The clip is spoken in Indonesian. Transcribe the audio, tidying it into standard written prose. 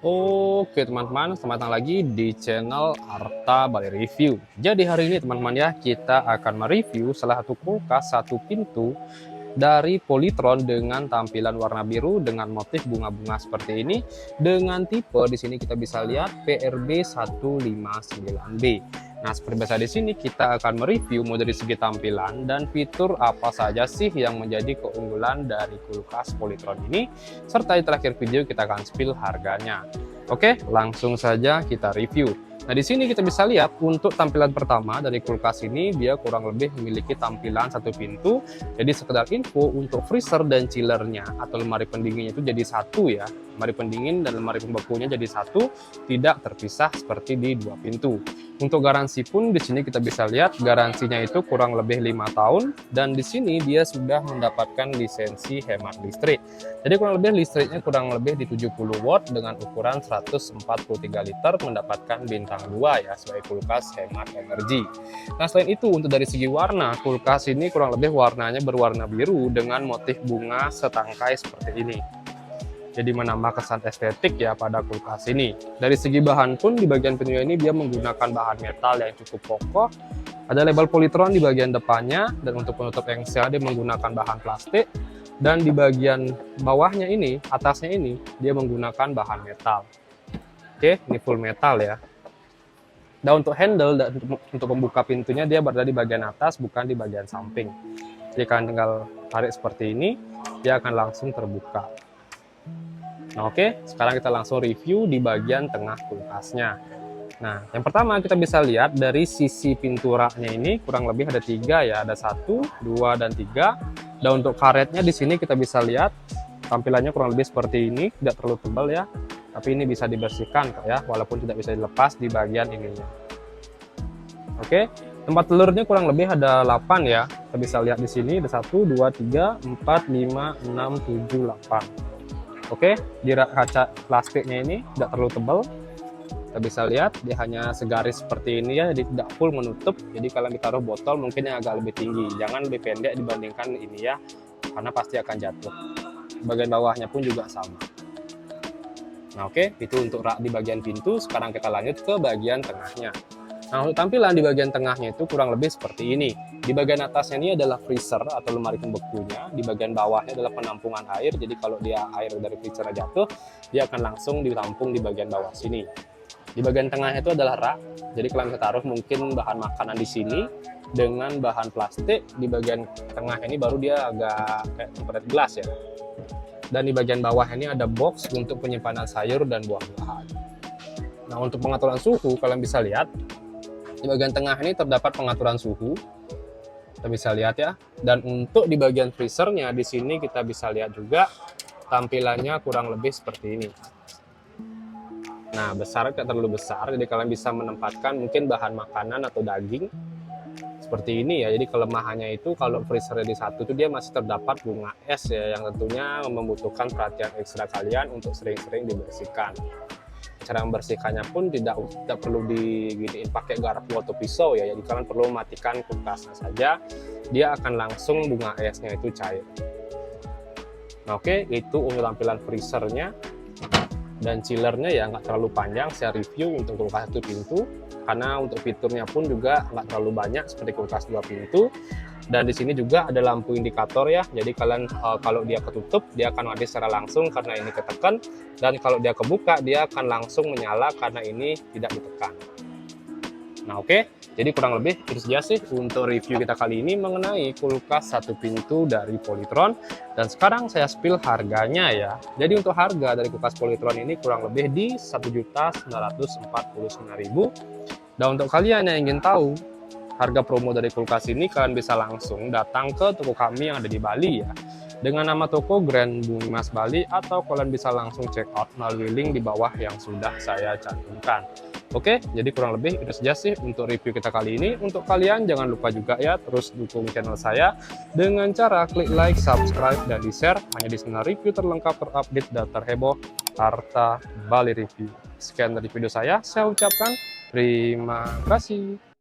Oke teman-teman, selamat datang lagi di channel Arta Bali Review. Jadi hari ini teman-teman ya, kita akan mereview salah satu kulkas satu pintu dari Polytron dengan tampilan warna biru dengan motif bunga-bunga seperti ini. Dengan tipe di sini kita bisa lihat PRB 159B. Nah, seperti biasa di sini kita akan mereview mulai dari segi tampilan dan fitur apa saja sih yang menjadi keunggulan dari kulkas Polytron ini, serta di terakhir video kita akan spill harganya. Oke, langsung saja kita review. Nah, di sini kita bisa lihat untuk tampilan pertama dari kulkas ini, dia kurang lebih memiliki tampilan satu pintu. Jadi sekedar info untuk freezer dan chillernya atau lemari pendinginnya itu jadi satu ya. Lemari pendingin dan lemari pembekunya jadi satu, tidak terpisah seperti di dua pintu. Untuk garansi pun di sini kita bisa lihat garansinya itu kurang lebih 5 tahun dan di sini dia sudah mendapatkan lisensi hemat listrik. Jadi kurang lebih listriknya kurang lebih di 70 watt dengan ukuran 143 liter, mendapatkan bintang 2 ya sebagai kulkas hemat energi. Nah, selain itu untuk dari segi warna, kulkas ini kurang lebih warnanya berwarna biru dengan motif bunga setangkai seperti ini. Jadi menambah kesan estetik ya pada kulkas ini. Dari segi bahan pun di bagian pintunya ini dia menggunakan bahan metal yang cukup kokoh. Ada label Polytron di bagian depannya dan untuk penutup engsel dia menggunakan bahan plastik. Dan di bagian bawahnya ini, atasnya ini dia menggunakan bahan metal. Oke, ini full metal ya. Dan untuk handle dan untuk membuka pintunya dia berada di bagian atas bukan di bagian samping. Jadi kalian tinggal tarik seperti ini, dia akan langsung terbuka. Nah, oke, sekarang kita langsung review di bagian tengah kulkasnya. Nah, yang pertama kita bisa lihat dari sisi pintu raknya ini kurang lebih ada 3 ya, ada 1, 2, dan 3. Dan untuk karetnya di sini kita bisa lihat tampilannya kurang lebih seperti ini, tidak terlalu tebal ya, tapi ini bisa dibersihkan ya, walaupun tidak bisa dilepas di bagian ininya. Oke, tempat telurnya kurang lebih ada 8 ya, kita bisa lihat di sini ada 1, 2, 3, 4, 5, 6, 7, 8. Oke, di rak kaca plastiknya ini tidak terlalu tebal. Kita bisa lihat dia hanya segaris seperti ini ya, jadi tidak full menutup. Jadi kalau ditaruh botol mungkin yang agak lebih tinggi, jangan lebih pendek dibandingkan ini ya, karena pasti akan jatuh. Bagian bawahnya pun juga sama. Nah, oke, itu untuk rak di bagian pintu. Sekarang kita lanjut ke bagian tengahnya. Nah, untuk tampilan di bagian tengahnya itu kurang lebih seperti ini. Di bagian atasnya ini adalah freezer atau lemari pembekunya. Di bagian bawahnya adalah penampungan air. Jadi kalau dia air dari freezer jatuh, dia akan langsung ditampung di bagian bawah sini. Di bagian tengahnya itu adalah rak. Jadi kalian bisa taruh mungkin bahan makanan di sini dengan bahan plastik. Di bagian tengah ini baru dia agak kayak tempered glass ya. Dan di bagian bawah ini ada box untuk penyimpanan sayur dan buah-buahan. Nah, untuk pengaturan suhu kalian bisa lihat di bagian tengah ini terdapat pengaturan suhu, kita bisa lihat ya. Dan untuk di bagian freezernya di sini kita bisa lihat juga tampilannya kurang lebih seperti ini. Nah, besar tidak terlalu besar, jadi kalian bisa menempatkan mungkin bahan makanan atau daging seperti ini ya. Jadi kelemahannya itu kalau freezernya di satu itu dia masih terdapat bunga es ya, yang tentunya membutuhkan perhatian ekstra kalian untuk sering-sering dibersihkan. Cara membersihkannya pun tidak perlu diginiin pakai garpu atau pisau ya, jadi kalian perlu matikan kulkasnya saja, dia akan langsung bunga esnya itu cair. Nah, oke, itu untuk tampilan freezernya. Dan chillernya ya nggak terlalu panjang saya review untuk kulkas satu pintu, karena untuk fiturnya pun juga nggak terlalu banyak seperti kulkas dua pintu. Dan di sini juga ada lampu indikator ya, jadi kalian kalau dia ketutup dia akan mati secara langsung karena ini ketekan, dan kalau dia kebuka dia akan langsung menyala karena ini tidak ditekan. Nah, oke, jadi kurang lebih itu saja sih untuk review kita kali ini mengenai kulkas satu pintu dari Polytron. Dan sekarang saya spill harganya ya. Jadi untuk harga dari kulkas Polytron ini kurang lebih di 1.949.000. Dan untuk kalian yang ingin tahu harga promo dari kulkas ini, kalian bisa langsung datang ke toko kami yang ada di Bali ya, dengan nama toko Grand Bumi Mas Bali, atau kalian bisa langsung check out melalui link di bawah yang sudah saya cantumkan. Oke, jadi kurang lebih itu saja sih untuk review kita kali ini. Untuk kalian jangan lupa juga ya terus dukung channel saya dengan cara klik like, subscribe, dan di-share. Hanya di sana review terlengkap, terupdate, dan terheboh Arta Bali Review. Sekian dari video saya ucapkan terima kasih.